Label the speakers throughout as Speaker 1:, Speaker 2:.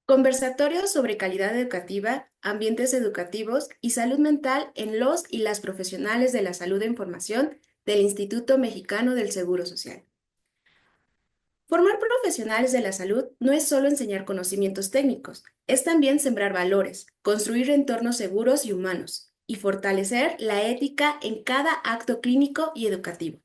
Speaker 1: Conversatorios sobre calidad educativa, ambientes educativos y salud mental en los y las profesionales de la salud e información del Instituto Mexicano del Seguro Social. Formar profesionales de la salud no es solo enseñar conocimientos técnicos, es también sembrar valores, construir entornos seguros y humanos, y fortalecer la ética en cada acto clínico y educativo.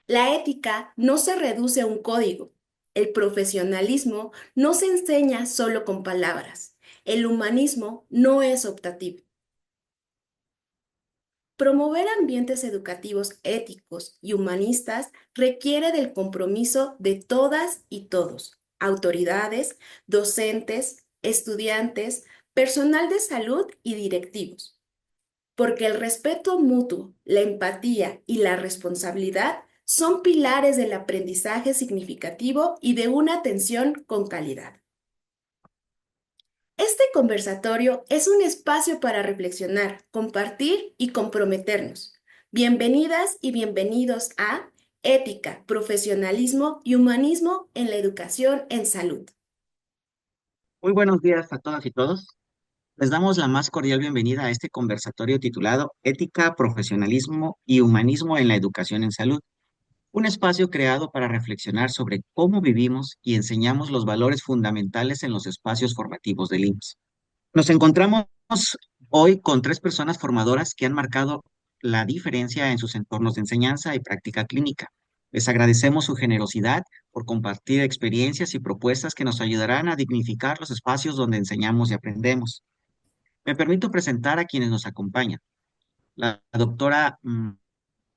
Speaker 1: La ética no se reduce a un código. El profesionalismo no se enseña solo con palabras. El humanismo no es optativo. Promover ambientes educativos éticos y humanistas requiere del compromiso de todas y todos, autoridades, docentes, estudiantes, personal de salud y directivos, porque el respeto mutuo, la empatía y la responsabilidad son pilares del aprendizaje significativo y de una atención con calidad. Este conversatorio es un espacio para reflexionar, compartir y comprometernos. Bienvenidas y bienvenidos a Ética, Profesionalismo y Humanismo en la Educación en Salud.
Speaker 2: Muy buenos días a todas y todos. Les damos la más cordial bienvenida a este conversatorio titulado Ética, Profesionalismo y Humanismo en la Educación en Salud, un espacio creado para reflexionar sobre cómo vivimos y enseñamos los valores fundamentales en los espacios formativos del IMSS. Nos encontramos hoy con tres personas formadoras que han marcado la diferencia en sus entornos de enseñanza y práctica clínica. Les agradecemos su generosidad por compartir experiencias y propuestas que nos ayudarán a dignificar los espacios donde enseñamos y aprendemos. Me permito presentar a quienes nos acompañan. La doctora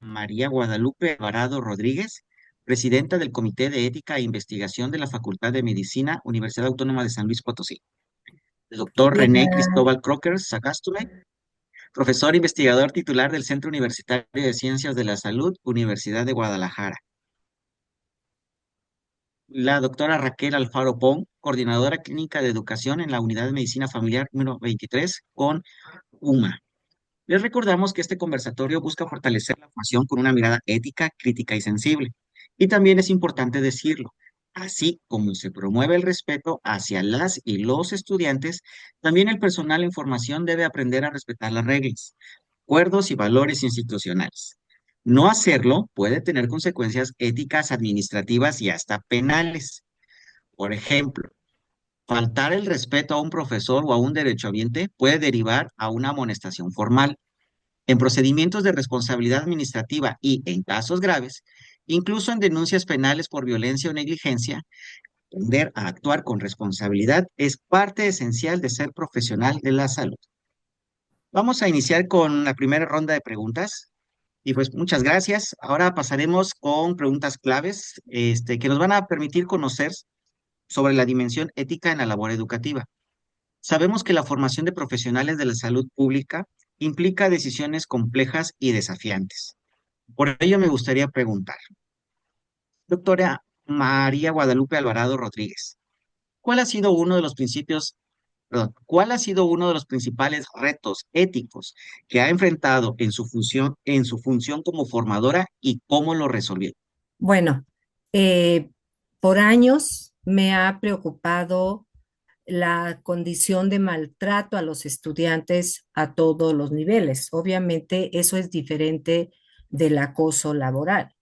Speaker 2: María Guadalupe Alvarado Rodríguez, presidenta del Comité de Ética e Investigación de la Facultad de Medicina, Universidad Autónoma de San Luis Potosí. El doctor René
Speaker 3: Hola,
Speaker 2: Cristóbal Crocker Sagastume, profesor investigador titular del Centro Universitario de Ciencias de la Salud, Universidad de Guadalajara. La doctora Raquel Alfaro Pong, coordinadora clínica de educación en la Unidad de Medicina Familiar número 23 con UMA. Les recordamos que este conversatorio busca fortalecer la formación con una mirada ética, crítica y sensible. Y también es importante decirlo, así como se promueve el respeto hacia las y los estudiantes, también el personal en formación debe aprender a respetar las reglas, acuerdos y valores institucionales. No hacerlo puede tener consecuencias éticas, administrativas y hasta penales. Por ejemplo, faltar el respeto a un profesor o a un derechohabiente puede derivar a una amonestación formal en procedimientos de responsabilidad administrativa y, en casos graves, incluso en denuncias penales por violencia o negligencia, aprender a actuar con responsabilidad es parte esencial de ser profesional de la salud. Vamos a iniciar con la primera ronda de preguntas. Y pues muchas gracias. Ahora pasaremos con preguntas claves, que nos van a permitir conocer sobre la dimensión ética en la labor educativa. Sabemos que la formación de profesionales de la salud pública implica decisiones complejas y desafiantes. Por ello me gustaría preguntar, doctora María Guadalupe Alvarado Rodríguez, ¿cuál ha sido uno de los ¿cuál ha sido uno de los principales retos éticos que ha enfrentado en su función como formadora y cómo lo resolvió?
Speaker 3: bueno, eh, por años me ha preocupado la condición de maltrato a los estudiantes a todos los niveles. Obviamente eso es diferente del acoso laboral.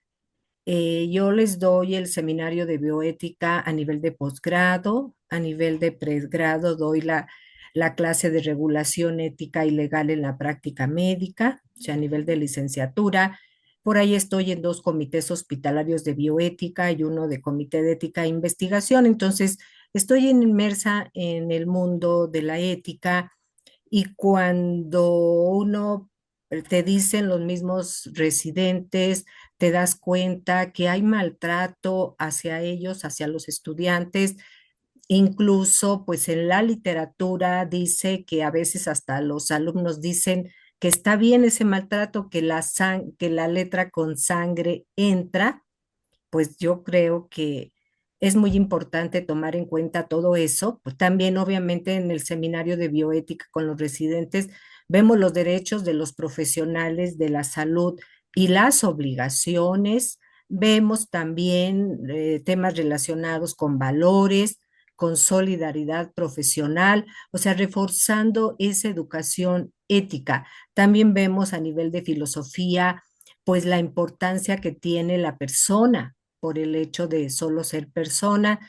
Speaker 3: Yo les doy el seminario de bioética a nivel de posgrado, a nivel de pregrado doy la clase de regulación ética y legal en la práctica médica, o sea, a nivel de licenciatura. Por ahí estoy en dos comités hospitalarios de bioética y uno de comité de ética e investigación. Entonces, estoy inmersa en el mundo de la ética y cuando uno te dicen los mismos residentes, te das cuenta que hay maltrato hacia ellos, hacia los estudiantes. Incluso, pues en la literatura dice que a veces hasta los alumnos dicen que está bien ese maltrato, que la letra con sangre entra. Pues yo creo que es muy importante tomar en cuenta todo eso. Pues también, obviamente, en el seminario de bioética con los residentes vemos los derechos de los profesionales de la salud y las obligaciones. Vemos también temas relacionados con valores, con solidaridad profesional, o sea, reforzando esa educación ética. También vemos a nivel de filosofía, pues la importancia que tiene la persona por el hecho de solo ser persona,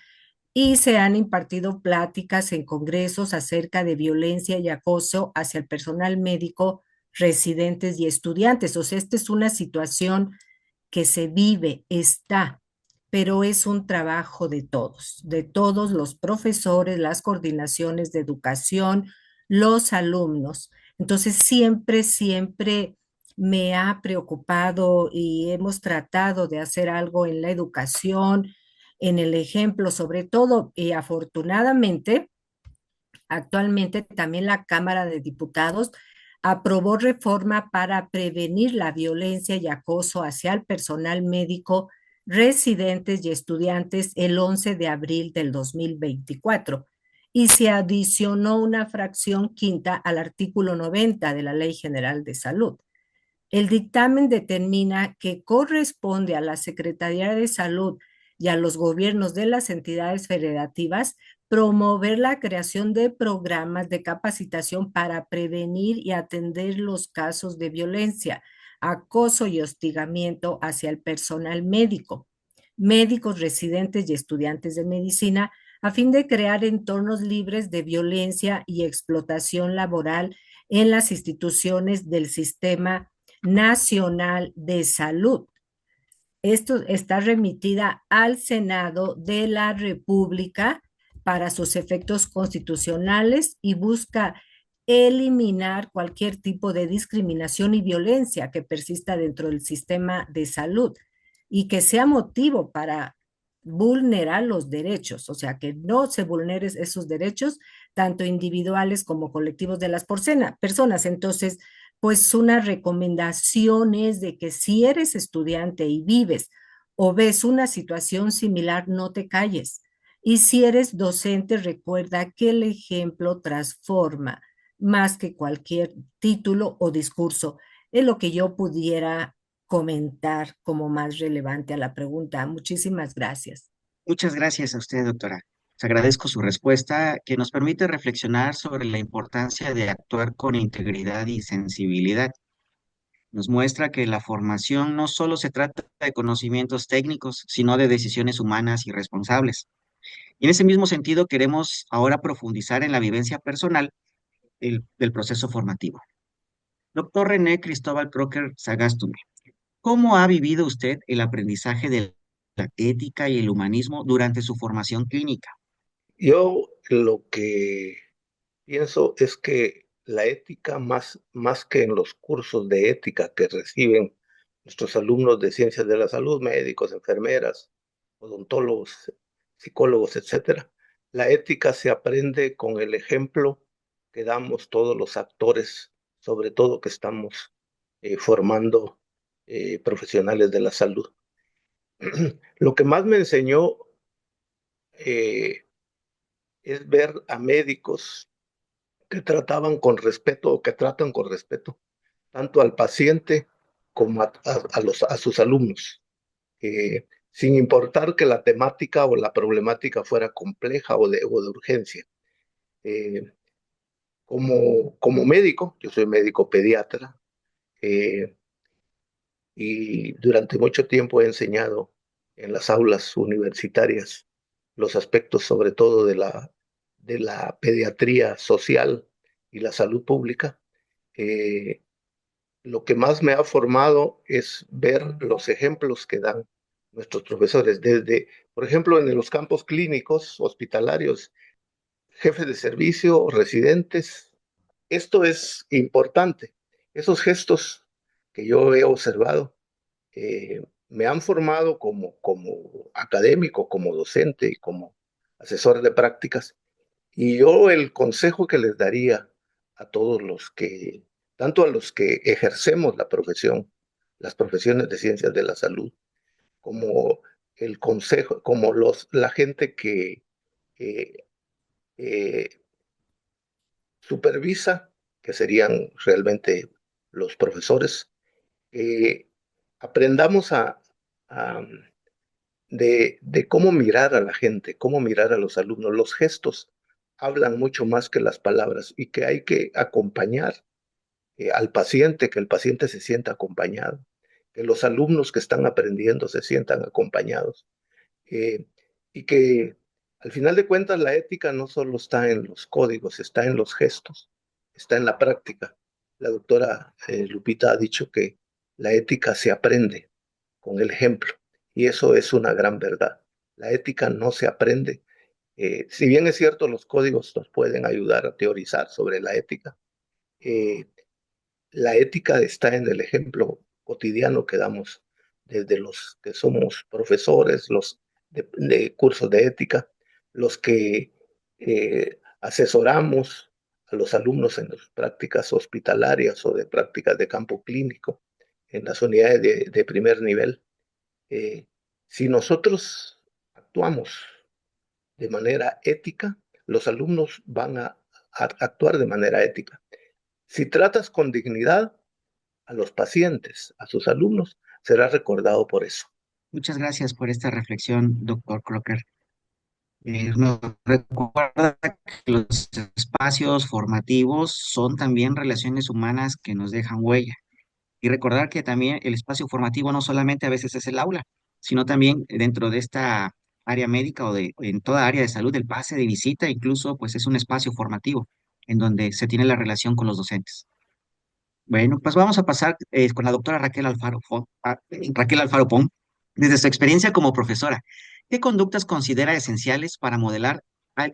Speaker 3: y se han impartido pláticas en congresos acerca de violencia y acoso hacia el personal médico, residentes y estudiantes. O sea, esta es una situación que se vive, está, pero es un trabajo de todos los profesores, las coordinaciones de educación, los alumnos. Entonces, siempre me ha preocupado y hemos tratado de hacer algo en la educación, en el ejemplo, sobre todo, y afortunadamente, actualmente también la Cámara de Diputados aprobó reforma para prevenir la violencia y acoso hacia el personal médico, residentes y estudiantes el 11 de abril del 2024 y se adicionó una fracción quinta al artículo 90 de la Ley General de Salud. El dictamen determina que corresponde a la Secretaría de Salud y a los gobiernos de las entidades federativas promover la creación de programas de capacitación para prevenir y atender los casos de violencia, acoso y hostigamiento hacia el personal médico, médicos residentes y estudiantes de medicina, a fin de crear entornos libres de violencia y explotación laboral en las instituciones del Sistema Nacional de Salud. Esto está remitida al Senado de la República para sus efectos constitucionales y busca eliminar cualquier tipo de discriminación y violencia que persista dentro del sistema de salud y que sea motivo para vulnerar los derechos, o sea, que no se vulneren esos derechos, tanto individuales como colectivos de las personas. Entonces, pues una recomendación es de que si eres estudiante y vives o ves una situación similar, no te calles. Y si eres docente, recuerda que el ejemplo transforma más que cualquier título o discurso. Es lo que yo pudiera comentar como más relevante a la pregunta. Muchísimas gracias.
Speaker 2: Muchas gracias a usted, doctora. Les agradezco su respuesta, que nos permite reflexionar sobre la importancia de actuar con integridad y sensibilidad. Nos muestra que la formación no solo se trata de conocimientos técnicos, sino de decisiones humanas y responsables. Y en ese mismo sentido, queremos ahora profundizar en la vivencia personal del proceso formativo. Doctor René Cristóbal Crocker Sagastume, ¿cómo ha vivido usted el aprendizaje de la ética y el humanismo durante su formación clínica?
Speaker 4: Yo lo que pienso es que la ética, más que en los cursos de ética que reciben nuestros alumnos de ciencias de la salud, médicos, enfermeras, odontólogos, psicólogos, etcétera, la ética se aprende con el ejemplo que damos todos los actores, sobre todo que estamos formando profesionales de la salud. Lo que más me enseñó eh, es ver a médicos que trataban con respeto o que tratan con respeto tanto al paciente como a sus alumnos, sin importar que la temática o la problemática fuera compleja o de urgencia. Eh, como médico, yo soy médico pediatra, eh, y durante mucho tiempo he enseñado en las aulas universitarias los aspectos sobre todo de la pediatría social y la salud pública. Eh, lo que más me ha formado es ver los ejemplos que dan nuestros profesores, desde, por ejemplo, en los campos clínicos, hospitalarios, jefes de servicio, residentes. Esto es importante. Esos gestos que yo he observado me han formado como académico, como docente y como asesor de prácticas. Y yo el consejo que les daría a todos tanto a los que ejercemos la profesión, las profesiones de ciencias de la salud, como el consejo, como la gente que eh, eh, supervisa, que serían realmente los profesores, aprendamos a de cómo mirar a la gente, cómo mirar a los alumnos. Los gestos hablan mucho más que las palabras y que hay que acompañar al paciente, que el paciente se sienta acompañado, que los alumnos que están aprendiendo se sientan acompañados, eh, y que al final de cuentas la ética no solo está en los códigos, está en los gestos, está en la práctica. La doctora Lupita ha dicho que la ética se aprende con el ejemplo y eso es una gran verdad. La ética no se aprende. Si bien es cierto, los códigos nos pueden ayudar a teorizar sobre la ética, eh, la ética está en el ejemplo cotidiano que damos desde los que somos profesores, los de cursos de ética, los que asesoramos a los alumnos en las prácticas hospitalarias o de prácticas de campo clínico, en las unidades de primer nivel. Eh, si nosotros actuamos de manera ética, los alumnos van a actuar de manera ética. Si tratas con dignidad a los pacientes, a sus alumnos, será recordado por eso.
Speaker 2: Muchas gracias por esta reflexión, doctor Crocker. Nos recuerda que los espacios formativos son también relaciones humanas que nos dejan huella. Y recordar que también el espacio formativo no solamente a veces es el aula, sino también dentro de esta área médica o en toda área de salud, el pase de visita incluso pues es un espacio formativo en donde se tiene la relación con los docentes. Bueno, pues vamos a pasar con la doctora Raquel Alfaro Pon. Desde su experiencia como profesora, ¿qué conductas considera esenciales para modelar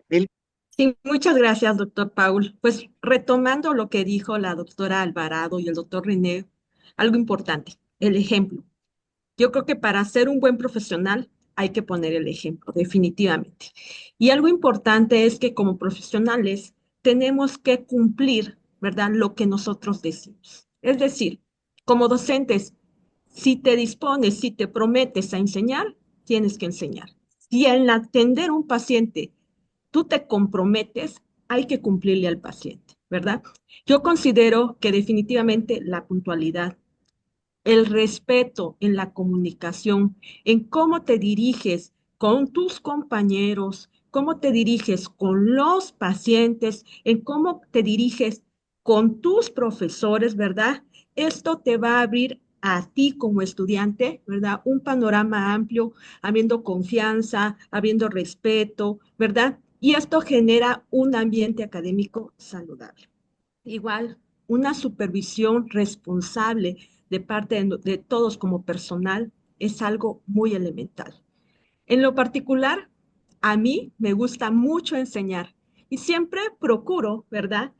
Speaker 2: el...
Speaker 5: Sí, muchas gracias, doctor Paul. Pues retomando lo que dijo la doctora Alvarado y el doctor René, algo importante, el ejemplo. Yo creo que para ser un buen profesional hay que poner el ejemplo, definitivamente. Y algo importante es que como profesionales tenemos que cumplir, ¿verdad?, lo que nosotros decimos. Es decir, como docentes, si te dispones, si te prometes a enseñar, tienes que enseñar. Si en atender a un paciente tú te comprometes, hay que cumplirle al paciente, ¿verdad? Yo considero que definitivamente la puntualidad, el respeto en la comunicación, en cómo te diriges con tus compañeros, cómo te diriges con los pacientes, en cómo te diriges con tus profesores, ¿verdad? Esto te va a abrir a ti como estudiante, ¿verdad? Un panorama amplio, habiendo confianza, habiendo respeto, ¿verdad? Y esto genera un ambiente académico saludable. Igual, una supervisión responsable de parte de todos como personal es algo muy elemental. En lo particular, a mí me gusta mucho enseñar y siempre procuro, ¿verdad?,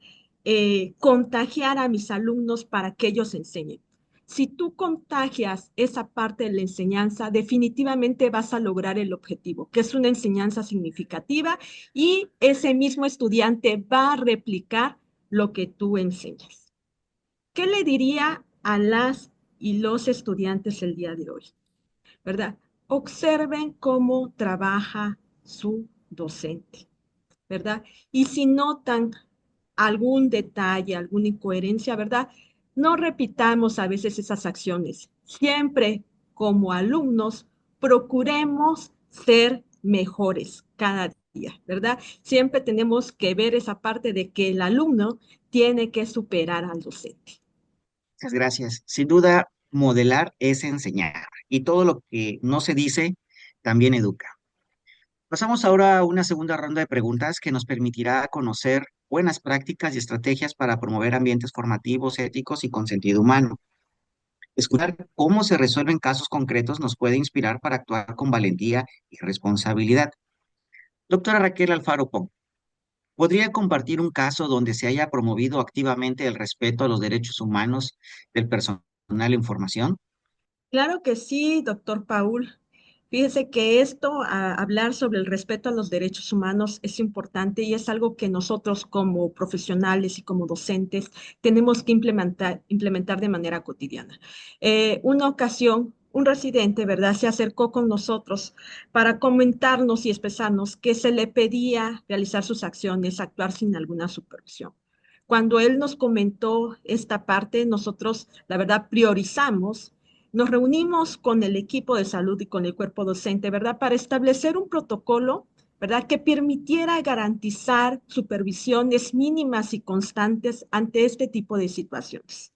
Speaker 5: contagiar a mis alumnos para que ellos enseñen. Si tú contagias esa parte de la enseñanza, definitivamente vas a lograr el objetivo, que es una enseñanza significativa y ese mismo estudiante va a replicar lo que tú enseñas. ¿Qué le diría a las y los estudiantes el día de hoy? ¿Verdad? Observen cómo trabaja su docente, ¿verdad? Y si notan algún detalle, alguna incoherencia, ¿verdad? No repitamos a veces esas acciones. Siempre como alumnos procuremos ser mejores cada día, ¿verdad? Siempre tenemos que ver esa parte de que el alumno tiene que superar al docente.
Speaker 2: Muchas gracias. Sin duda, modelar es enseñar y todo lo que no se dice también educa. Pasamos ahora a una segunda ronda de preguntas que nos permitirá conocer buenas prácticas y estrategias para promover ambientes formativos, éticos y con sentido humano. Escuchar cómo se resuelven casos concretos nos puede inspirar para actuar con valentía y responsabilidad. Doctora Raquel Alfaro Pong, ¿podría compartir un caso donde se haya promovido activamente el respeto a los derechos humanos del personal en formación?
Speaker 5: Claro que sí, doctor Paul. Fíjese que esto, hablar sobre el respeto a los derechos humanos es importante y es algo que nosotros como profesionales y como docentes tenemos que implementar de manera cotidiana. Una ocasión, un residente, ¿verdad?, se acercó con nosotros para comentarnos y expresarnos que se le pedía realizar sus acciones, actuar sin alguna supervisión. Cuando él nos comentó esta parte, nosotros, la verdad, priorizamos nos reunimos con el equipo de salud y con el cuerpo docente, ¿verdad? Para establecer un protocolo, ¿verdad? Que permitiera garantizar supervisiones mínimas y constantes ante este tipo de situaciones.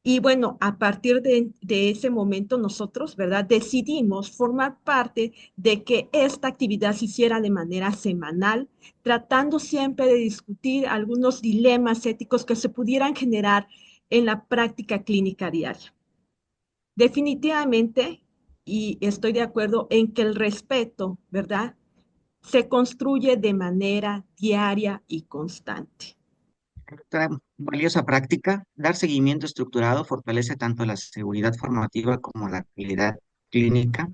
Speaker 5: Y bueno, a partir de ese momento nosotros, ¿verdad? Decidimos formar parte de que esta actividad se hiciera de manera semanal, tratando siempre de discutir algunos dilemas éticos que se pudieran generar en la práctica clínica diaria. Definitivamente, y estoy de acuerdo en que el respeto, ¿verdad? Se construye de manera diaria y constante.
Speaker 2: Otra valiosa práctica, dar seguimiento estructurado fortalece tanto la seguridad formativa como la calidad clínica.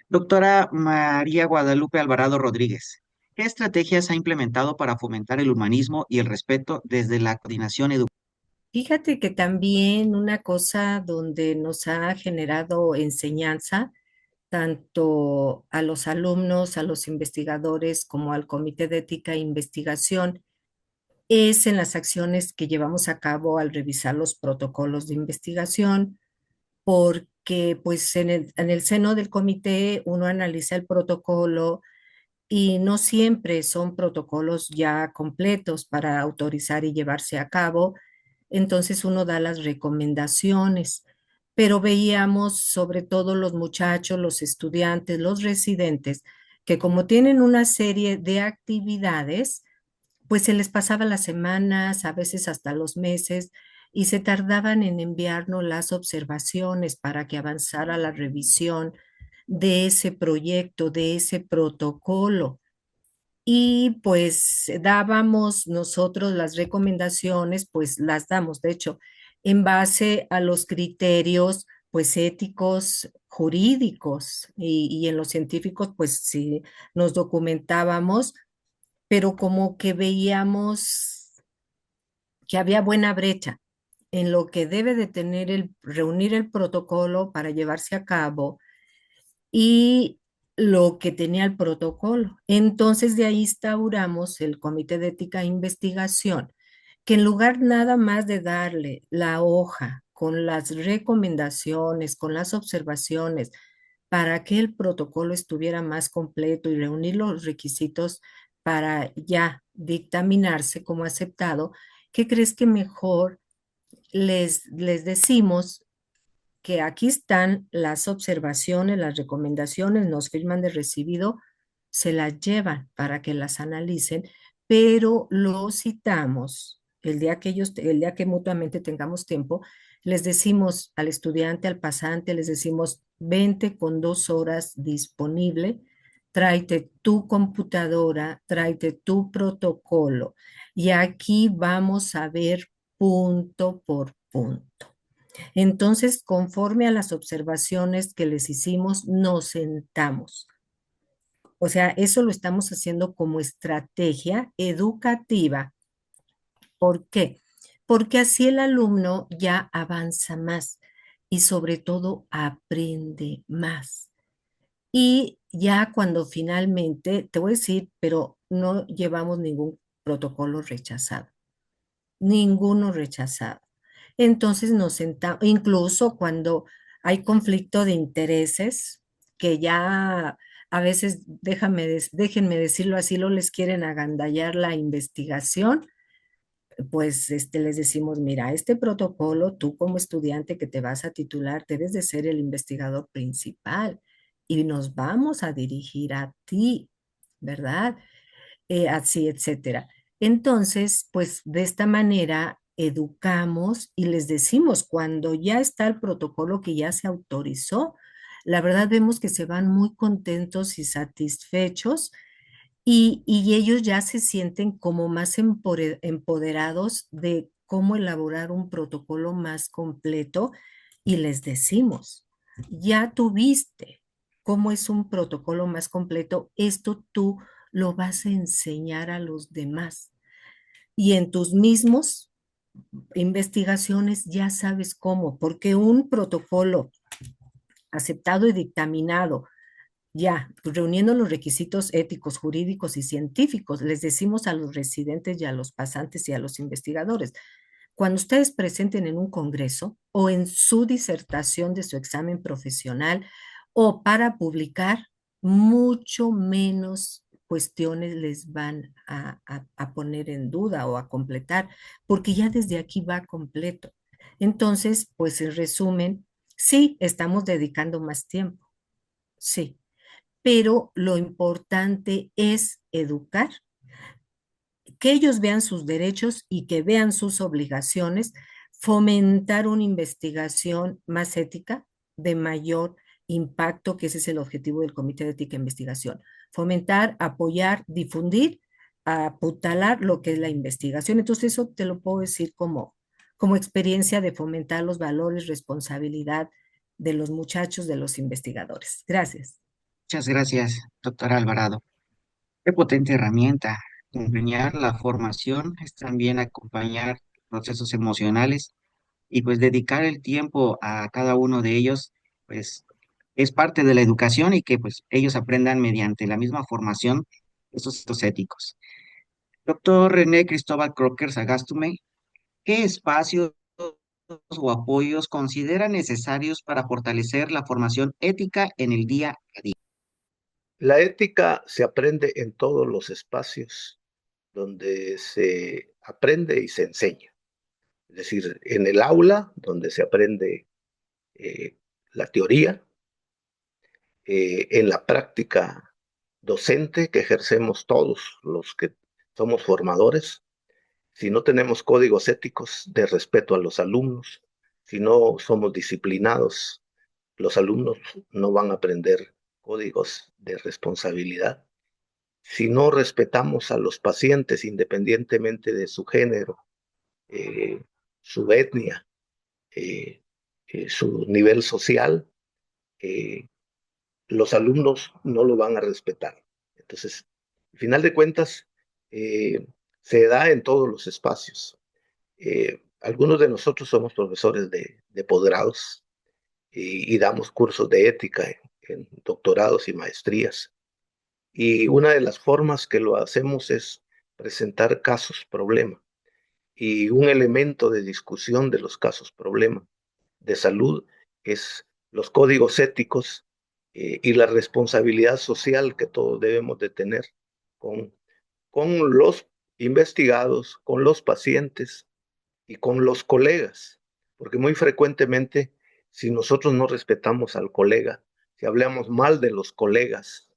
Speaker 2: Doctora María Guadalupe Alvarado Rodríguez, ¿qué estrategias ha implementado para fomentar el humanismo y el respeto desde la coordinación educativa?
Speaker 3: Fíjate que también una cosa donde nos ha generado enseñanza, tanto a los alumnos, a los investigadores, como al Comité de Ética e Investigación, es en las acciones que llevamos a cabo al revisar los protocolos de investigación, porque pues en el seno del comité uno analiza el protocolo y no siempre son protocolos ya completos para autorizar y llevarse a cabo. Entonces uno da las recomendaciones, pero veíamos sobre todo los muchachos, los estudiantes, los residentes, que como tienen una serie de actividades, pues se les pasaba las semanas, a veces hasta los meses, y se tardaban en enviarnos las observaciones para que avanzara la revisión de ese proyecto, de ese protocolo. Y pues dábamos nosotros las recomendaciones, pues las damos, de hecho, en base a los criterios, pues éticos, jurídicos y en los científicos, pues sí, nos documentábamos, pero como que veíamos que había buena brecha en lo que debe de tener reunir el protocolo para llevarse a cabo y lo que tenía el protocolo. Entonces de ahí instauramos el Comité de Ética e Investigación, que en lugar nada más de darle la hoja con las recomendaciones, con las observaciones, para que el protocolo estuviera más completo y reunir los requisitos para ya dictaminarse como aceptado, ¿qué crees que mejor les decimos que aquí están las observaciones, las recomendaciones, nos firman de recibido, se las llevan para que las analicen, pero lo citamos el día que mutuamente tengamos tiempo, les decimos al estudiante, al pasante, les decimos, vente con 2 horas disponible, tráete tu computadora, tráete tu protocolo y aquí vamos a ver punto por punto. Entonces, conforme a las observaciones que les hicimos, nos sentamos. O sea, eso lo estamos haciendo como estrategia educativa. ¿Por qué? Porque así el alumno ya avanza más y sobre todo aprende más. Y ya cuando finalmente, te voy a decir, pero no llevamos ningún protocolo rechazado, ninguno rechazado. Entonces nos sentamos, incluso cuando hay conflicto de intereses, que ya a veces, déjenme decirlo así, lo les quieren agandallar la investigación, pues les decimos, mira, este protocolo, tú como estudiante que te vas a titular, debes de ser el investigador principal y nos vamos a dirigir a ti, ¿verdad? Así, etcétera. Entonces, pues de esta manera educamos y les decimos, cuando ya está el protocolo que ya se autorizó, la verdad vemos que se van muy contentos y satisfechos y ellos ya se sienten como más empoderados de cómo elaborar un protocolo más completo y les decimos, ya tuviste cómo es un protocolo más completo, esto tú lo vas a enseñar a los demás. Y en tus mismos investigaciones ya sabes cómo, porque un protocolo aceptado y dictaminado, ya reuniendo los requisitos éticos, jurídicos y científicos, les decimos a los residentes y a los pasantes y a los investigadores, cuando ustedes presenten en un congreso o en su disertación de su examen profesional o para publicar, mucho menos cuestiones les van a poner en duda o a completar, porque ya desde aquí va completo. Entonces, pues en resumen, sí, estamos dedicando más tiempo, sí, pero lo importante es educar, que ellos vean sus derechos y que vean sus obligaciones, fomentar una investigación más ética, de mayor impacto, que ese es el objetivo del Comité de Ética e Investigación. Fomentar, apoyar, difundir, apuntalar lo que es la investigación. Entonces, eso te lo puedo decir como experiencia de fomentar los valores, responsabilidad de los muchachos, de los investigadores. Gracias.
Speaker 2: Muchas gracias, doctora Alvarado. Qué potente herramienta. Acompañar la formación es también acompañar procesos emocionales y pues dedicar el tiempo a cada uno de ellos, pues es parte de la educación y que pues ellos aprendan mediante la misma formación esos actos éticos. Doctor René Cristóbal Crocker Sagastume, ¿qué espacios o apoyos considera necesarios para fortalecer la formación ética en el día a día?
Speaker 4: La ética se aprende en todos los espacios donde se aprende y se enseña. Es decir, en el aula, donde se aprende la teoría, en la práctica docente que ejercemos todos los que somos formadores. Si no tenemos códigos éticos de respeto a los alumnos, si no somos disciplinados, los alumnos no van a aprender códigos de responsabilidad. Si no respetamos a los pacientes independientemente de su género, eh, su etnia, eh, su nivel social, eh, los alumnos no lo van a respetar. Entonces, al final de cuentas, se da en todos los espacios. Algunos de nosotros somos profesores de posgrados y damos cursos de ética en doctorados y maestrías. Y una de las formas que lo hacemos es presentar casos problema. Y un elemento de discusión de los casos problema de salud es los códigos éticos y la responsabilidad social que todos debemos de tener con, con los investigados, con los pacientes y con los colegas, porque muy frecuentemente si nosotros no respetamos al colega, si hablamos mal de los colegas,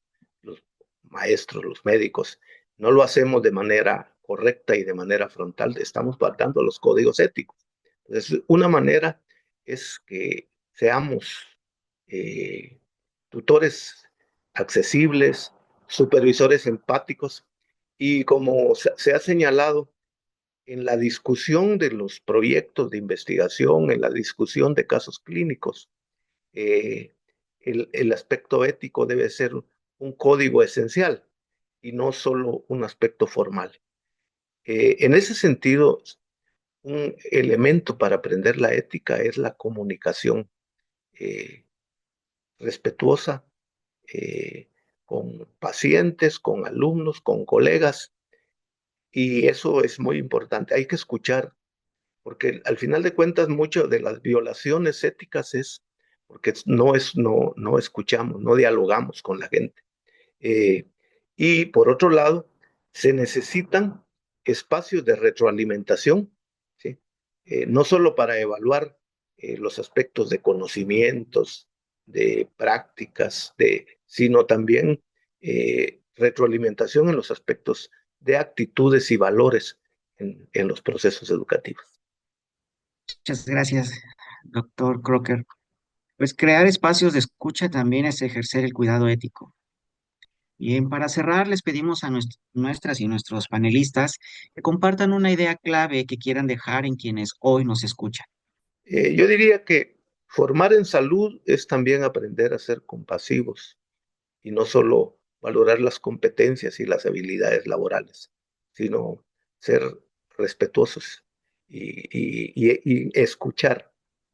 Speaker 4: los maestros, los médicos, no lo hacemos de manera correcta y de manera frontal, estamos faltando los códigos éticos. Entonces, una manera es que seamos eh, tutores accesibles, supervisores empáticos y como se ha señalado, en la discusión de los proyectos de investigación, en la discusión de casos clínicos, eh, el aspecto ético debe ser un código esencial y no solo un aspecto formal. En ese sentido, un elemento para aprender la ética es la comunicación eh, respetuosa con pacientes, con alumnos, con colegas, y eso es muy importante. Hay que escuchar porque al final de cuentas muchas de las violaciones éticas es porque no escuchamos, no dialogamos con la gente. Eh, y por otro lado, se necesitan espacios de retroalimentación, ¿sí? No solo para evaluar los aspectos de conocimientos, de prácticas, sino también retroalimentación en los aspectos de actitudes y valores en los procesos educativos.
Speaker 2: Muchas gracias, doctor Crocker. Pues crear espacios de escucha también es ejercer el cuidado ético. Bien, para cerrar, les pedimos a nuestras y nuestros panelistas que compartan una idea clave que quieran dejar en quienes hoy nos escuchan.
Speaker 4: Yo diría que formar en salud es también aprender a ser compasivos y no solo valorar las competencias y las habilidades laborales, sino ser respetuosos y escuchar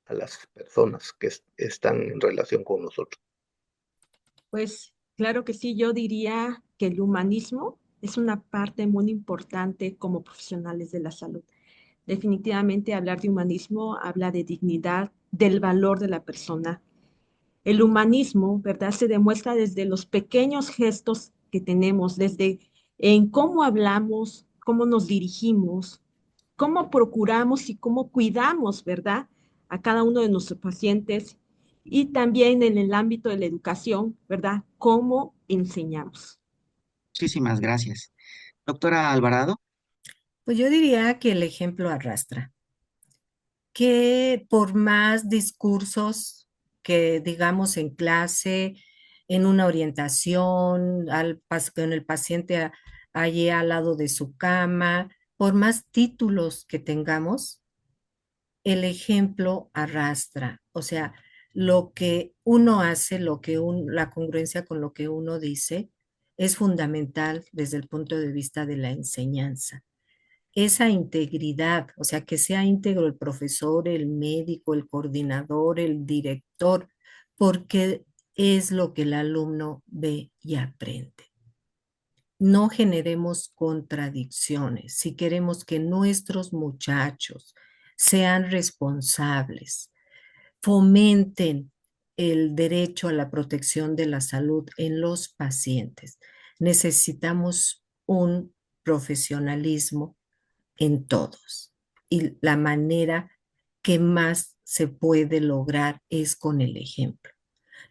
Speaker 4: a las personas que están en relación con nosotros.
Speaker 5: Pues claro que sí, yo diría que el humanismo es una parte muy importante como profesionales de la salud. Definitivamente hablar de humanismo habla de dignidad, del valor de la persona. El humanismo, ¿verdad? Se demuestra desde los pequeños gestos que tenemos, desde en cómo hablamos, cómo nos dirigimos, cómo procuramos y cómo cuidamos, ¿verdad? A cada uno de nuestros pacientes y también en el ámbito de la educación, ¿verdad? Cómo enseñamos.
Speaker 2: Muchísimas gracias. Doctora Alvarado,
Speaker 3: Pues yo diría que el ejemplo arrastra, que por más discursos que digamos en clase, en una orientación, con el paciente allí al lado de su cama, por más títulos que tengamos, el ejemplo arrastra. O sea, lo que uno hace, la congruencia con lo que uno dice, es fundamental desde el punto de vista de la enseñanza. Esa integridad, o sea, que sea íntegro el profesor, el médico, el coordinador, el director, porque es lo que el alumno ve y aprende. No generemos contradicciones. Si queremos que nuestros muchachos sean responsables, fomenten el derecho a la protección de la salud en los pacientes, necesitamos un profesionalismo en todos. Y la manera que más se puede lograr es con el ejemplo,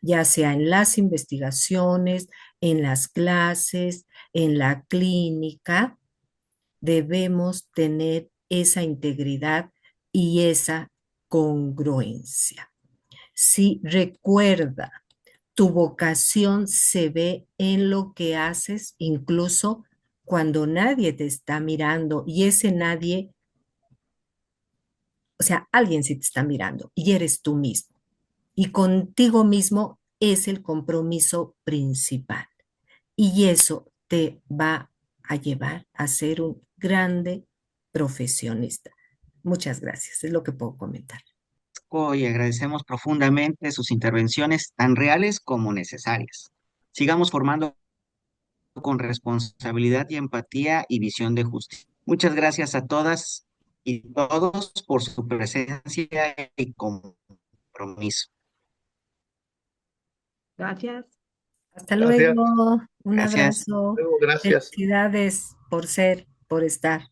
Speaker 3: ya sea en las investigaciones, en las clases, en la clínica. Debemos tener esa integridad y esa congruencia. Si recuerda, tu vocación se ve en lo que haces, incluso cuando nadie te está mirando, y ese nadie, o sea, alguien sí te está mirando y eres tú mismo. Y contigo mismo es el compromiso principal. Y eso te va a llevar a ser un grande profesionista. Muchas gracias, es lo que puedo comentar.
Speaker 2: hoy agradecemos profundamente sus intervenciones tan reales como necesarias. Sigamos formando con responsabilidad y empatía y visión de justicia. Muchas gracias a todas y todos por su presencia y compromiso.
Speaker 5: Gracias.
Speaker 3: Hasta
Speaker 4: Gracias.
Speaker 3: luego, un
Speaker 2: Gracias.
Speaker 3: abrazo,
Speaker 4: Luego, gracias.
Speaker 3: felicidades por estar.